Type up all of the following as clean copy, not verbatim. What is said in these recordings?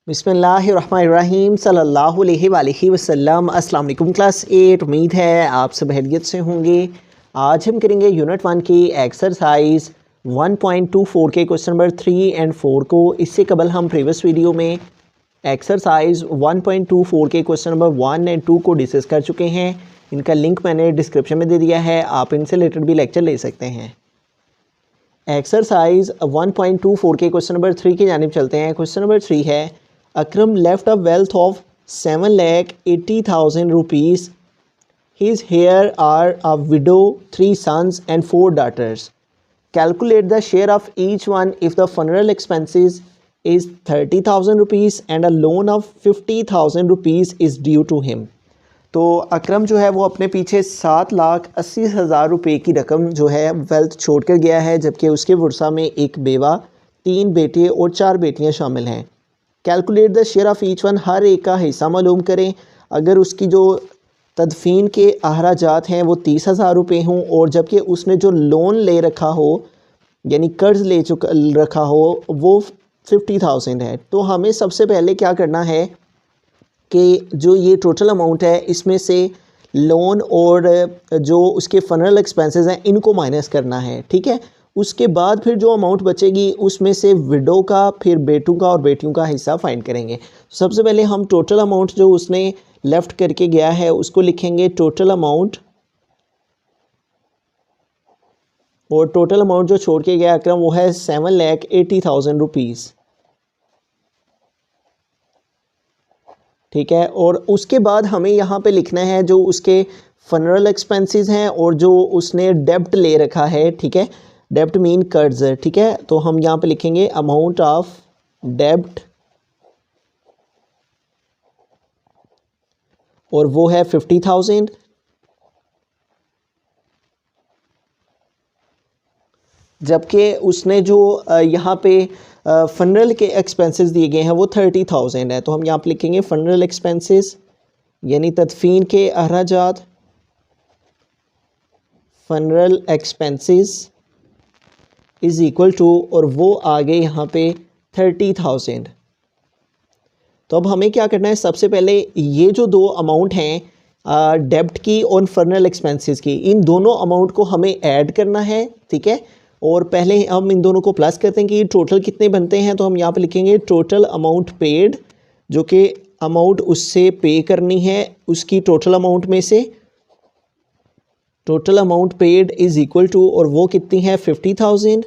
बिस्मिल्लाहिर्रहमानिर्रहीम सल्लल्लाहु अलैहि वसल्लम। अस्सलाम वालेकुम क्लास 8। उम्मीद है आप सब खैरियत से होंगे। आज हम करेंगे यूनिट 1 की एक्सरसाइज 1.24 के क्वेश्चन नंबर 3 एंड 4 को। इससे कबल हम प्रीवियस वीडियो में एक्सरसाइज 1.24 के क्वेश्चन नंबर 1 एंड 2 को डिस्कस कर चुके हैं। इनका लिंक मैंने डिस्क्रिप्शन में दे दिया है, आप इनसे रिलेटेड भी लेक्चर ले सकते हैं। एक्सरसाइज 1.24 के क्वेश्चन नंबर 3 की जानिब चलते हैं। क्वेश्चन नंबर 3 है, Akram left a wealth of 7,80,000 rupees. His heir are a widow, 3 sons and 4 daughters. Calculate the share of each one if the funeral expenses is 30,000 rupees and a loan of 50,000 rupees is due to him. तो अकरम जो है वो अपने पीछे 7,80,000 रुपये की रकम जो है वेल्थ छोड़ कर गया है, जबकि उसके वर्सा में एक बेवा, 3 बेटे और 4 बेटियां शामिल हैं। Calculate the share of each one, हर एक का हिस्सा मालूम करें। अगर उसकी जो तदफीन के अखराजात हैं वो 30,000 रुपये हों और जबकि उसने जो लोन ले रखा हो यानी कर्ज़ ले रखा हो वो 50,000 है, तो हमें सबसे पहले क्या करना है कि जो ये टोटल अमाउंट है इसमें से लोन और जो उसके फनरल एक्सपेंसेस हैं इनको माइनस करना है, ठीक है। उसके बाद फिर जो अमाउंट बचेगी उसमें से विडो का, फिर बेटों का और बेटियों का हिस्सा फाइंड करेंगे। सबसे पहले हम टोटल अमाउंट जो उसने लेफ़्ट करके गया है उसको लिखेंगे टोटल अमाउंट, और टोटल अमाउंट जो छोड़ के गया अकरम वो है 7,80,000 रुपीज़, ठीक है। और उसके बाद हमें यहाँ पे लिखना है जो उसके फनरल एक्सपेंसेस हैं और जो उसने डेब्ट ले रखा है, ठीक है। डेब्ट मीन कर्ज, ठीक है। तो हम यहाँ पे लिखेंगे अमाउंट ऑफ डेब्ट और वो है 50,000, जबकि उसने जो यहाँ पे फनरल के एक्सपेंसेस दिए गए हैं वो 30,000 है। तो हम यहाँ पे लिखेंगे फनरल एक्सपेंसेस यानी तदफीन के अखराजात, funeral expenses is equal to, और वो आ गए यहाँ पे 30,000। तो अब हमें क्या करना है, सबसे पहले ये जो दो अमाउंट हैं डेब्ट की और फनरल एक्सपेंसेस की, इन दोनों अमाउंट को हमें ऐड करना है, ठीक है। और पहले हम इन दोनों को प्लस करते हैं कि टोटल कितने बनते हैं। तो हम यहाँ पे लिखेंगे टोटल अमाउंट पेड, जो कि अमाउंट उससे पे करनी है उसकी टोटल अमाउंट में से, total amount paid is equal to, और वो कितनी है 50,000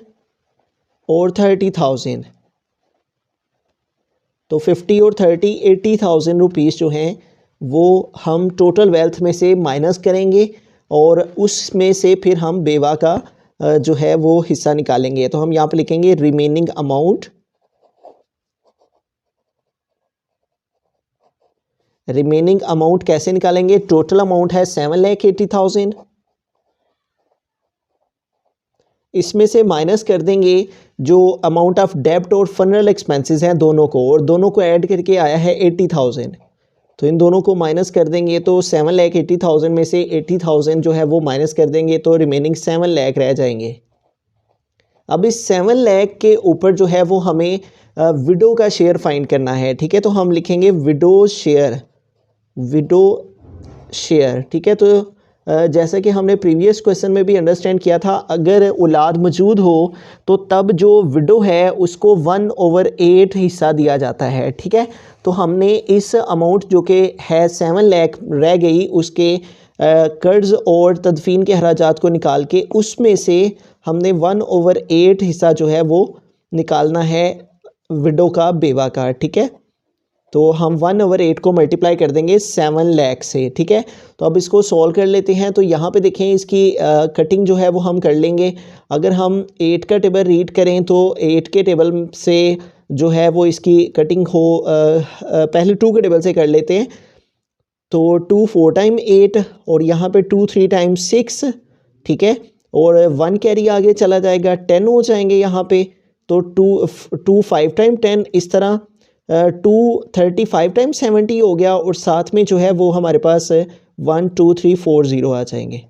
और 30,000। तो 50 और 30 80,000 रुपीज़ जो हैं वो हम टोटल वेल्थ में से माइनस करेंगे और उसमें से फिर हम बेवा का जो है वो हिस्सा निकालेंगे। तो हम यहाँ पे लिखेंगे रिमेनिंग अमाउंट, रिमेनिंग अमाउंट कैसे निकालेंगे, टोटल अमाउंट है 7,80,000, इसमें से माइनस कर देंगे जो अमाउंट ऑफ डेब्ट और फनरल एक्सपेंसेस हैं दोनों को, और दोनों को ऐड करके आया है 80,000। तो इन दोनों को माइनस कर देंगे तो 7,80,000 में से 80,000 जो है वो माइनस कर देंगे तो रिमेनिंग 7 लाख रह जाएंगे। अब इस 7 लाख के ऊपर जो है वो हमें विडो का शेयर फाइंड करना है, ठीक है। तो हम लिखेंगे विडो शेयर, विडो शेयर, ठीक है। तो जैसा कि हमने प्रीवियस क्वेश्चन में भी अंडरस्टैंड किया था, अगर औलाद मौजूद हो तो तब जो विडो है उसको 1/8 हिस्सा दिया जाता है, ठीक है। तो हमने इस अमाउंट जो कि है 7 लाख रह गई उसके कर्ज और तदफीन के अखराजात को निकाल के उसमें से हमने 1/8 हिस्सा जो है वो निकालना है विडो का, बेवा का, ठीक है। तो हम 1/8 को मल्टीप्लाई कर देंगे 7 लाख से, ठीक है। तो अब इसको सॉल्व कर लेते हैं। तो यहाँ पे देखें इसकी कटिंग जो है वो हम कर लेंगे। अगर हम 8 का टेबल रीड करें तो 8 के टेबल से जो है वो इसकी कटिंग हो पहले 2 के टेबल से कर लेते हैं। तो 2 4 टाइम 8 और यहाँ पे 2 3 टाइम 6, ठीक है। और 1 कैरी आगे चला जाएगा, 10 हो जाएंगे यहाँ पे। तो 2 5 टाइम 10, इस तरह 2 35 टाइम 70 हो गया, और साथ में जो है वो हमारे पास 1 2 3 4 0 आ जाएंगे,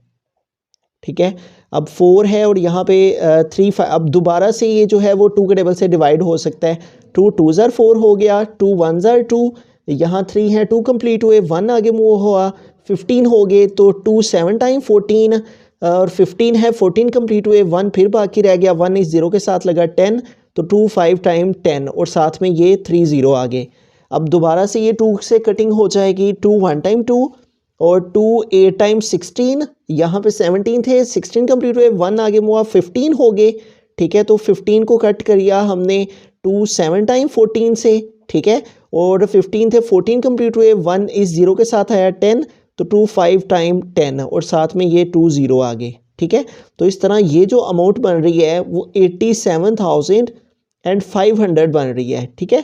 ठीक है। अब 4 है और यहाँ पे 3 5, अब दोबारा से ये जो है वो 2 के टेबल से डिवाइड हो सकता है। 2 2 ज़र 4 हो गया, 2 1 ज़र 2, यहाँ 3 है 2 कंप्लीट हुए, 1 आगे मूव हुआ, 15 हो गए तो 2 7 टाइम 14 और 15 है 14 कंप्लीट हुए, 1 फिर बाकी रह गया, 1 इस 0 के साथ लगा 10 तो 2 5 टाइम 10 और साथ में ये 3 0 आ गए। अब दोबारा से ये 2 से कटिंग हो जाएगी, 2 1 टाइम 2 और 2 8 टाइम 16, यहाँ पे 17 थे 16 कंप्लीट हुए, 1 आगे मुआ 15 हो गए, ठीक है। तो 15 को कट किया हमने 2 7 टाइम 14 से, ठीक है, और 15 थे 14 कंप्लीट हुए, 1 इस 0 के साथ आया 10 तो 2 5 टाइम 10 और साथ में ये 2 0 आ गए, ठीक है। तो इस तरह ये जो अमाउंट बन रही है वो 87,500 बन रही है, ठीक है।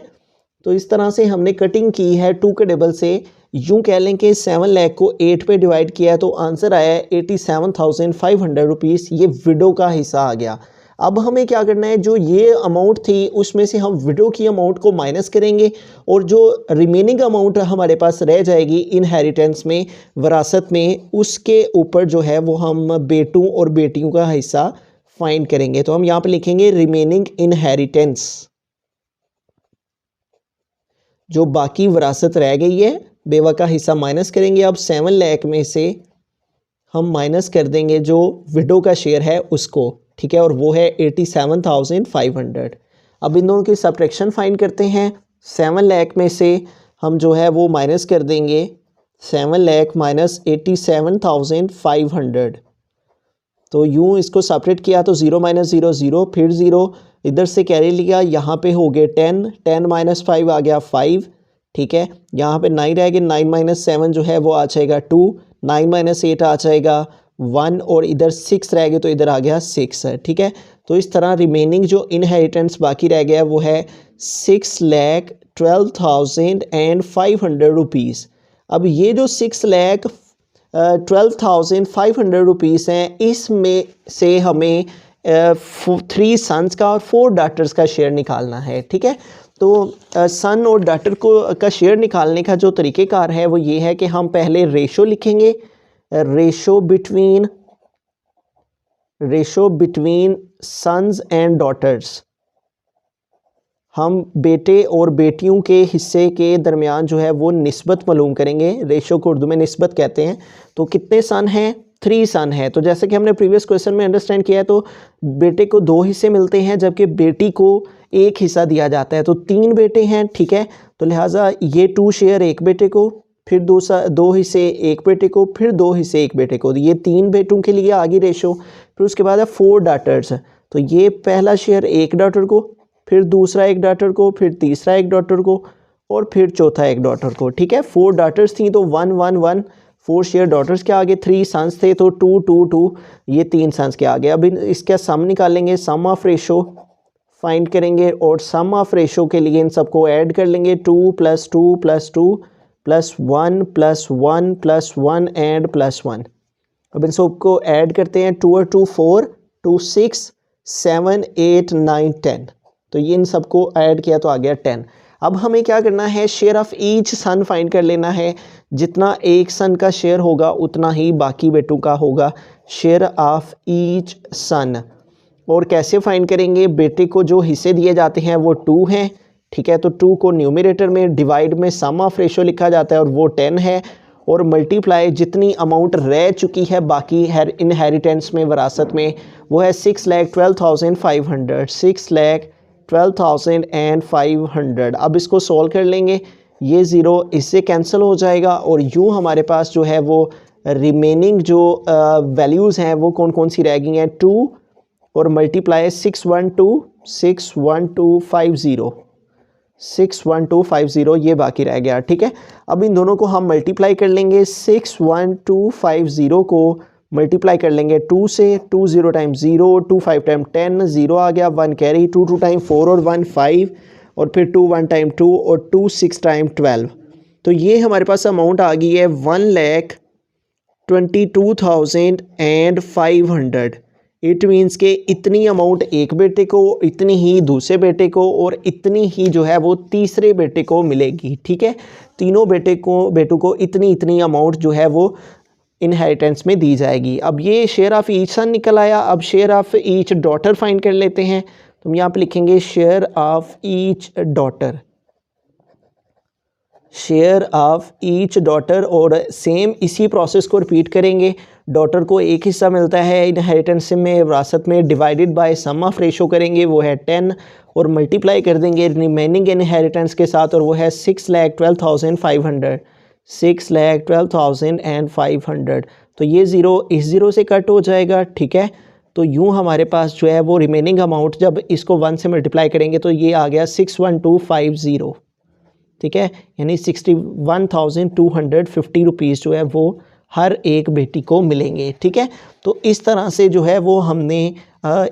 तो इस तरह से हमने कटिंग की है 2 के टेबल से। यूँ कह लें कि 7 लाख को 8 पे डिवाइड किया है तो आंसर आया है 87,500 रुपीज़, ये विडो का हिस्सा आ गया। अब हमें क्या करना है, जो ये अमाउंट थी उसमें से हम विडो की अमाउंट को माइनस करेंगे और जो रिमेनिंग अमाउंट हमारे पास रह जाएगी इनहेरिटेंस में, विरासत में, उसके ऊपर जो है वो हम बेटों और बेटियों का हिस्सा फाइंड करेंगे। तो हम यहाँ पे लिखेंगे रिमेनिंग इनहेरिटेंस, जो बाकी विरासत रह गई है बेवा का हिस्सा माइनस करेंगे। अब 7 लाख में से हम माइनस कर देंगे जो विडो का शेयर है उसको, ठीक है, और वो है 87,500। अब इन दोनों की सब्ट्रैक्शन फाइंड करते हैं। 7 लाख में से हम जो है वो माइनस कर देंगे 7 लाख माइनस 87,500। तो यूँ इसको सेपरेट किया तो 0 माइनस 0 0, फिर 0 इधर से कैरी लिया, यहाँ पे हो गए 10 10 माइनस 5 आ गया 5, ठीक है। यहाँ पे 9 रह गए, 9 माइनस 7 जो है वो आ जाएगा 2, 9 माइनस 8 आ जाएगा 1 और इधर 6 रह गए तो इधर आ गया 6 है, ठीक है। तो इस तरह रिमेनिंग जो इनहेरिटेंस बाकी रह गया वो है 6,12,500 रुपीज़। अब ये जो 6,12,500 रुपीज़ हैं, इसमें से हमें 3 सन्स का और 4 डॉटर्स का शेयर निकालना है, ठीक है। तो सन और डॉटर को का शेयर निकालने का जो तरीक़ेकार है वो ये है कि हम पहले रेशो लिखेंगे, ratio between sons and daughters. हम बेटे और बेटियों के हिस्से के दरमियान जो है वो निस्बत मालूम करेंगे, रेशो को उर्दू में निस्बत कहते हैं। तो कितने सन हैं, 3 सन है। तो जैसे कि हमने प्रीवियस क्वेश्चन में अंडरस्टैंड किया है तो बेटे को 2 हिस्से मिलते हैं जबकि बेटी को 1 हिस्सा दिया जाता है। तो 3 बेटे हैं, ठीक है। तो लिहाजा ये 2 शेयर 1 बेटे को, फिर 2 हिस्से 1 बेटे को, फिर 2 हिस्से 1 बेटे को। ये 3 बेटों के लिए आ गई रेशो। फिर उसके बाद है 4 डॉटर्स। तो ये पहला शेयर 1 डॉटर को, फिर दूसरा 1 डॉटर को, फिर तीसरा 1 डॉटर को और फिर चौथा 1 डॉटर को, ठीक है। 4 डॉटर्स थी तो 1 1 1, 4 शेयर डॉटर्स के आगे, 3 सन्स थे तो 2 2 2, ये 3 सन्स के आगे। अब इसका सम निकालेंगे, सम ऑफ रेशो फाइंड करेंगे और सम ऑफ रेशो के लिए इन सबको ऐड कर लेंगे, 2 + 2 + 2 + 1 + 1 + 1 एंड +1। अब इन सबको ऐड करते हैं, 2 और 2 4, 2 6 7 8 9 10। तो ये इन सबको ऐड किया तो आ गया 10। अब हमें क्या करना है, share of each son find कर लेना है। जितना एक सन का शेयर होगा उतना ही बाकी बेटों का होगा, शेयर ऑफ ईच सन। और कैसे फाइंड करेंगे, बेटे को जो हिस्से दिए जाते हैं वो 2 हैं, ठीक है। तो 2 को न्यूमरेटर में, डिवाइड में सम ऑफ रेशो लिखा जाता है और वो 10 है, और मल्टीप्लाई जितनी अमाउंट रह चुकी है बाकी इनहेरिटेंस में, विरासत में, वो है 6,12,500, 6,12,500। अब इसको सॉल्व कर लेंगे, ये 0 इससे कैंसिल हो जाएगा और यूँ हमारे पास जो है वो रिमेनिंग जो वैल्यूज़ हैं वो कौन कौन सी रह गई हैं, 2 और मल्टीप्लाई 61250 ये बाकी रह गया, ठीक है। अब इन दोनों को हम मल्टीप्लाई कर लेंगे, 61250 को मल्टीप्लाई कर लेंगे 2 से, 2 0 टाइम 0, 2 5 टाइम 10, 0 आ गया, 1 कैरी, 2 2 टाइम 4 और 1 5 और फिर 2 1 टाइम 2 और 2 6 टाइम 12। तो ये हमारे पास अमाउंट आ गई है 1,22,500। इट मीन्स के इतनी अमाउंट एक बेटे को, इतनी ही दूसरे बेटे को और इतनी ही जो है वो तीसरे बेटे को मिलेगी, ठीक है। तीनों बेटों को इतनी अमाउंट जो है वो इनहेरिटेंस में दी जाएगी। अब ये शेयर ऑफ ईच सन निकल आया। अब share of each daughter find कर लेते हैं। तो हम यहाँ पे लिखेंगे share of each daughter, share of each daughter, और सेम इसी प्रोसेस को रिपीट करेंगे। डॉटर को एक हिस्सा मिलता है इनहेरिटेंस में, विरासत में, divided by sum of ratio करेंगे, वो है 10, और मल्टीप्लाई कर देंगे रिमेनिंग इनहेरिटेंस के साथ, और वो है 6,12,500, 6,12,500। तो ये ज़ीरो इस ज़ीरो से कट हो जाएगा, ठीक है। तो यूँ हमारे पास जो है वो रिमेनिंग अमाउंट, जब इसको 1 से मल्टीप्लाई करेंगे तो ये आ गया 61250, ठीक है, यानी 61,250 रुपीज़ जो है वो हर एक बेटी को मिलेंगे, ठीक है। तो इस तरह से जो है वो हमने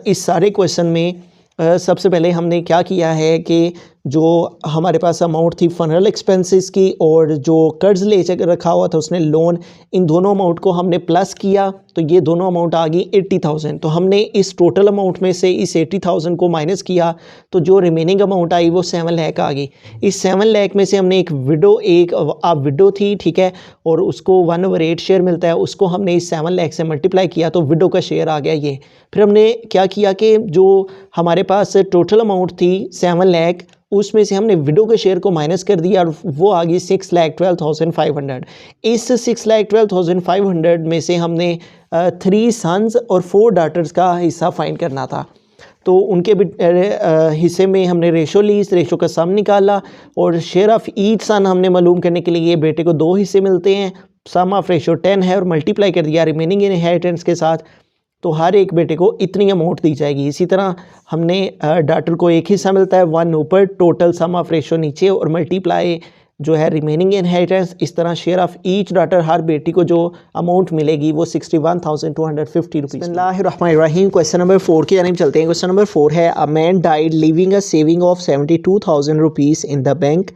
इस सारे क्वेश्चन में सबसे पहले हमने क्या किया है कि जो हमारे पास अमाउंट थी फनरल एक्सपेंसेस की, और जो कर्ज ले रखा हुआ था उसने लोन, इन दोनों अमाउंट को हमने प्लस किया, तो ये दोनों अमाउंट आ गई 80,000। तो हमने इस टोटल अमाउंट में से इस 80,000 को माइनस किया, तो जो रिमेनिंग अमाउंट आई वो 7 लाख आ गई। इस 7 लाख में से हमने एक विडो थी, ठीक है, और उसको 1/8 शेयर मिलता है, उसको हमने इस 7 लाख से मल्टीप्लाई किया, तो विडो का शेयर आ गया ये। फिर हमने क्या किया कि जो हमारे पास टोटल अमाउंट थी 7 लाख, उसमें से हमने विडो के शेयर को माइनस कर दिया, और वो आ गई 6,12,500। इस 6,12,500 में से हमने 3 सन्स और 4 डॉटर्स का हिस्सा फाइंड करना था। तो उनके हिस्से में हमने रेशो ली, इस रेशो का सम निकाला, और शेयर ऑफ ईच सन हमने मालूम करने के लिए बेटे को 2 हिस्से मिलते हैं, सम ऑफ रेशो 10 है, और मल्टीप्लाई कर दिया रिमेनिंग इनहेरिटेंस के साथ, तो हर एक बेटे को इतनी अमाउंट दी जाएगी। इसी तरह हमने डॉटर को एक हिस्सा मिलता है 1 ऊपर, टोटल सम ऑफ रेशो नीचे, और मल्टीप्लाई जो है रिमेनिंग इनहेरिटेंस। इस तरह शेयर ऑफ ईच डॉटर, हर बेटी को जो अमाउंट मिलेगी वो 61,250 रुपीज़। बिस्मिल्लाहिर्रहमानिर्रहीम। क्वेश्चन नंबर 4 की जानिब चलते हैं। क्वेश्चन नंबर 4 है, a man died leaving a saving of 72,000 rupees in the bank,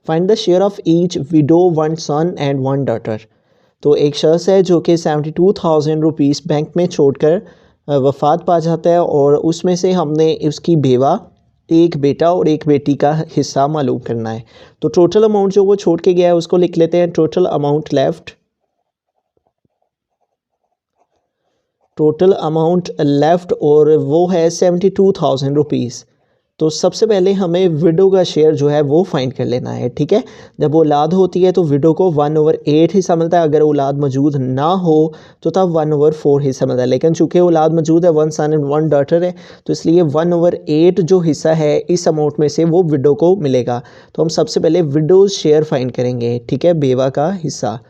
find the share of each widow, 1 son and 1 daughter. तो एक शख्स है जो कि 72,000 रुपीज़ बैंक में छोड़कर वफ़ात पा जाता है, और उसमें से हमने उसकी बेवा, एक बेटा और एक बेटी का हिस्सा मालूम करना है। तो टोटल अमाउंट जो वो छोड़ के गया है उसको लिख लेते हैं total amount left, total amount left, और वो है 72,000 रुपीज़। तो सबसे पहले हमें विडो का शेयर जो है वो फाइंड कर लेना है, ठीक है। जब औलाद होती है तो विडो को 1/8 हिस्सा मिलता है, अगर औलाद मौजूद ना हो तो तब 1/4 हिस्सा मिलता है, लेकिन चूँकि औलाद मौजूद है, 1 सन एंड 1 डॉटर है, तो इसलिए 1/8 जो हिस्सा है इस अमाउंट में से वो विडो को मिलेगा। तो हम सबसे पहले विडोज़ शेयर फाइंड करेंगे, ठीक है, बेवा का हिस्सा,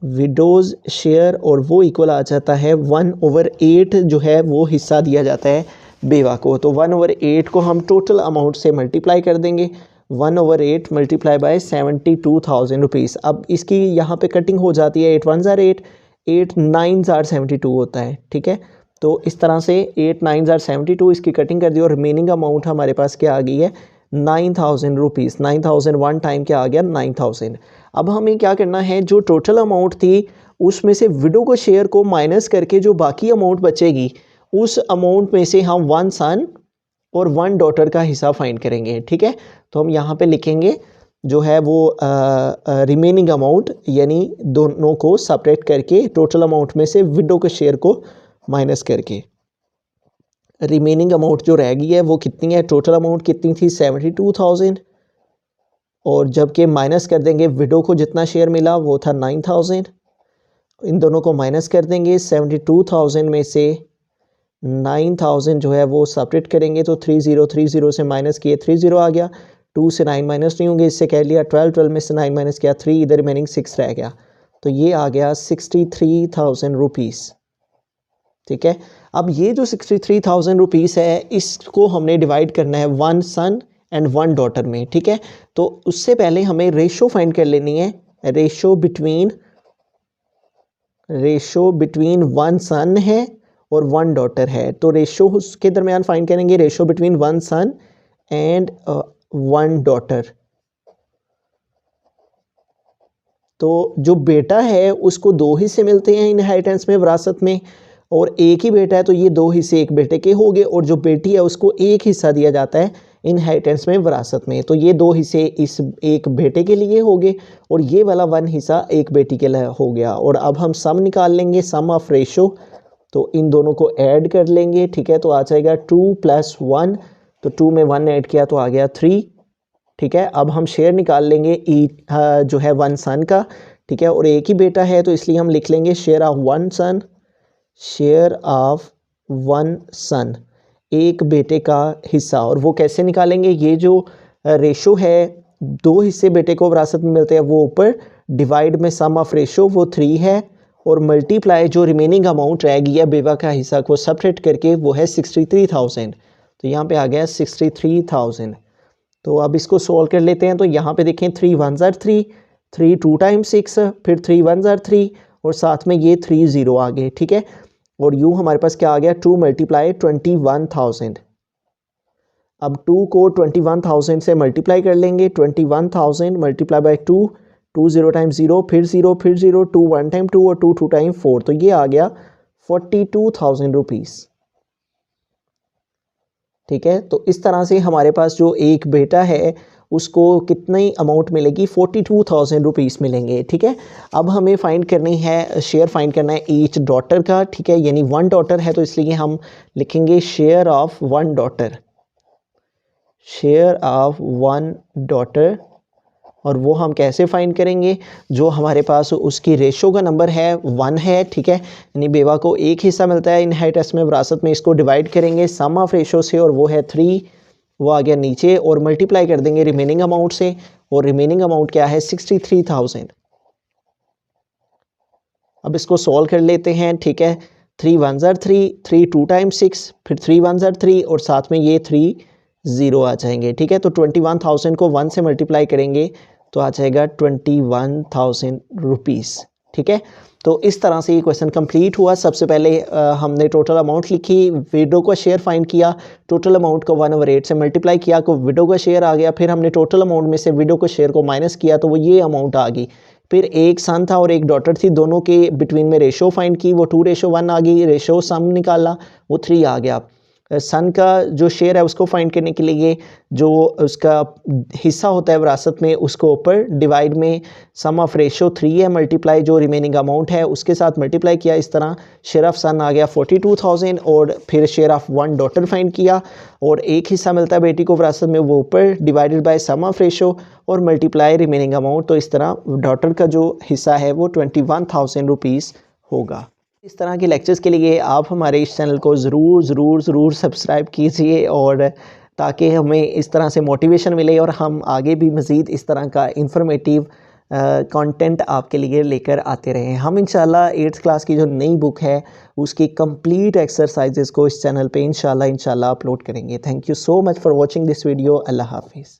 विडोज़ शेयर, और वो इक्वल आ जाता है 1/8 जो है वो हिस्सा दिया जाता है बेवा को। तो 1/8 को हम टोटल अमाउंट से मल्टीप्लाई कर देंगे, 1/8 मल्टीप्लाई बाय 72,000 रुपीज़। अब इसकी यहाँ पे कटिंग हो जाती है, 8 1 ज़ार 8, 8 9 ज़ार 72 होता है, ठीक है। तो इस तरह से 8 9 ज़ार 72 इसकी कटिंग कर दी, और रिमेनिंग अमाउंट हमारे पास क्या आ गई है 9,000 रुपीज़। 9,000 1 टाइम क्या आ गया 9,000। अब हमें क्या करना है, जो टोटल अमाउंट थी उसमें से विडो को शेयर को माइनस करके जो बाकी अमाउंट बचेगी उस अमाउंट में से हम 1 सन और 1 डॉटर का हिस्सा फाइंड करेंगे, ठीक है। तो हम यहाँ पे लिखेंगे जो है वो रिमेनिंग अमाउंट, यानी दोनों को सेपरेट करके टोटल अमाउंट में से विडो के शेयर को माइनस करके रिमेनिंग अमाउंट जो रह गई है वो कितनी है, टोटल अमाउंट कितनी थी 72,000, और जबकि माइनस कर देंगे विडो को जितना शेयर मिला वो था 9,000, इन दोनों को माइनस कर देंगे, 72,000 में से 9,000 जो है वो सेपरेट करेंगे, तो 30 से माइनस किए 30 आ गया, 2 से 9 माइनस नहीं होंगे, इससे कह लिया 12 में से 9 माइनस किया 3, इधर रिमेनिंग 6 रह गया, तो ये आ गया 63,000 रुपीज़, ठीक है। अब ये जो 63,000 रुपीज़ है इसको हमने डिवाइड करना है 1 सन एंड 1 डॉटर में, ठीक है। तो उससे पहले हमें रेशो फाइंड कर लेनी है, रेशो बिटवीन 1 सन है और 1 डॉटर है, तो रेशो उसके दरमियान फाइंड करेंगे, ratio between 1 son and 1 daughter. तो जो बेटा है उसको 2 हिस्से मिलते हैं इनहेरिटेंस में, विरासत में, और एक ही बेटा है तो ये 2 हिस्से एक बेटे के हो गए, और जो बेटी है उसको एक हिस्सा दिया जाता है इनहेरिटेंस में, विरासत में। तो ये 2 हिस्से इस एक बेटे के लिए हो गए और ये वाला 1 हिस्सा एक बेटी के लिए हो गया। और अब हम सम निकाल लेंगे, सम ऑफ रेशो। तो इन दोनों को ऐड कर लेंगे, ठीक है। तो आ जाएगा 2 + 1, तो 2 में 1 ऐड किया तो आ गया 3, ठीक है। अब हम शेयर निकाल लेंगे जो है 1 सन का, ठीक है। और एक ही बेटा है तो इसलिए हम लिख लेंगे share of 1 son, share of 1 son, एक बेटे का हिस्सा। और वो कैसे निकालेंगे, ये जो रेशो है 2 हिस्से बेटे को विरासत में मिलते हैं, वो ऊपर डिवाइड में सम ऑफ रेशो वो 3 है, और मल्टीप्लाई जो रिमेनिंग अमाउंट रह गया बेवा का हिस्सा को सब्ट्रैक्ट करके वो है 63,000। तो यहाँ पे आ गया 63,000। तो अब इसको सॉल्व कर लेते हैं। तो यहाँ पे देखें 3 1s are 3, 3 2 times 6, फिर 3 1s are 3 और साथ में ये 3 0 आ गए, ठीक है। और यूँ हमारे पास क्या आ गया 2 × 21,000। अब 2 को 21,000 से मल्टीप्लाई कर लेंगे, 21,000 मल्टीप्लाई बाई 2, 2 0 टाइम 0, फिर 0 फिर 0, 2 1 टाइम 2 और 2 2 टाइम 4, तो ये आ गया 42,000 रुपीज़, ठीक है। तो इस तरह से हमारे पास जो एक बेटा है उसको कितनी अमाउंट मिलेगी, 42,000 रुपीज़ मिलेंगे, ठीक है। अब हमें फाइंड करनी है, शेयर फाइंड करना है ईच डॉटर का, ठीक है। यानी 1 डॉटर है तो इसलिए हम लिखेंगे share of 1 daughter, share of 1 daughter. और वो हम कैसे फाइंड करेंगे, जो हमारे पास उसकी रेशो का नंबर है 1 है, ठीक है। यानी बेवा को एक हिस्सा मिलता है इनहेरिटेंस में, विरासत में, इसको डिवाइड करेंगे सम ऑफ रेशो से और वो है 3, वो आ गया नीचे, और मल्टीप्लाई कर देंगे रिमेनिंग अमाउंट से, और रिमेनिंग अमाउंट क्या है 63,000। अब इसको सॉल्व कर लेते हैं, ठीक है। 3 1s are 3, 3 2 times 6, फिर 3 1s are 3 और साथ में ये 3 0 आ जाएंगे, ठीक है। तो 21,000 को 1 से मल्टीप्लाई करेंगे तो आ जाएगा 21,000 रुपीज़, ठीक है। तो इस तरह से ये क्वेश्चन कंप्लीट हुआ। सबसे पहले हमने टोटल अमाउंट लिखी, विडो का शेयर फाइंड किया, टोटल अमाउंट को 1/8 से मल्टीप्लाई किया तो विडो का शेयर आ गया, फिर हमने टोटल अमाउंट में से विडो के शेयर को माइनस किया तो वो ये अमाउंट आ गई। फिर एक सन था और एक डॉटर थी, दोनों के बिटवीन में रेशो फाइंड की, वो 2:1 आ गई, रेशो सम निकाला वो 3 आ गया। सन का जो शेयर है उसको फाइंड करने के लिए जो उसका हिस्सा होता है विरासत में उसको ऊपर डिवाइड में सम ऑफ रेशो 3 है, मल्टीप्लाई जो रिमेनिंग अमाउंट है उसके साथ मल्टीप्लाई किया, इस तरह शेयर ऑफ सन आ गया 42,000। और फिर शेयर ऑफ 1 डॉटर फाइंड किया और एक हिस्सा मिलता है बेटी को विरासत में, वो ऊपर divided by sum of ratio और मल्टीप्लाई रिमेनिंग अमाउंट। तो इस तरह डॉटर का जो हिस्सा है वो 21,000 रुपीज़ होगा। इस तरह के लेक्चर्स के लिए आप हमारे इस चैनल को ज़रूर सब्सक्राइब कीजिए, और ताकि हमें इस तरह से मोटिवेशन मिले और हम आगे भी मज़ीद इस तरह का इंफॉर्मेटिव कंटेंट आपके लिए लेकर आते रहें। हम इंशाल्लाह 8th क्लास की जो नई बुक है उसकी कंप्लीट एक्सरसाइजेज़ को इस चैनल पे इंशाल्लाह अपलोड करेंगे। Thank you so much for watching this video. अल्लाह हाफिज़।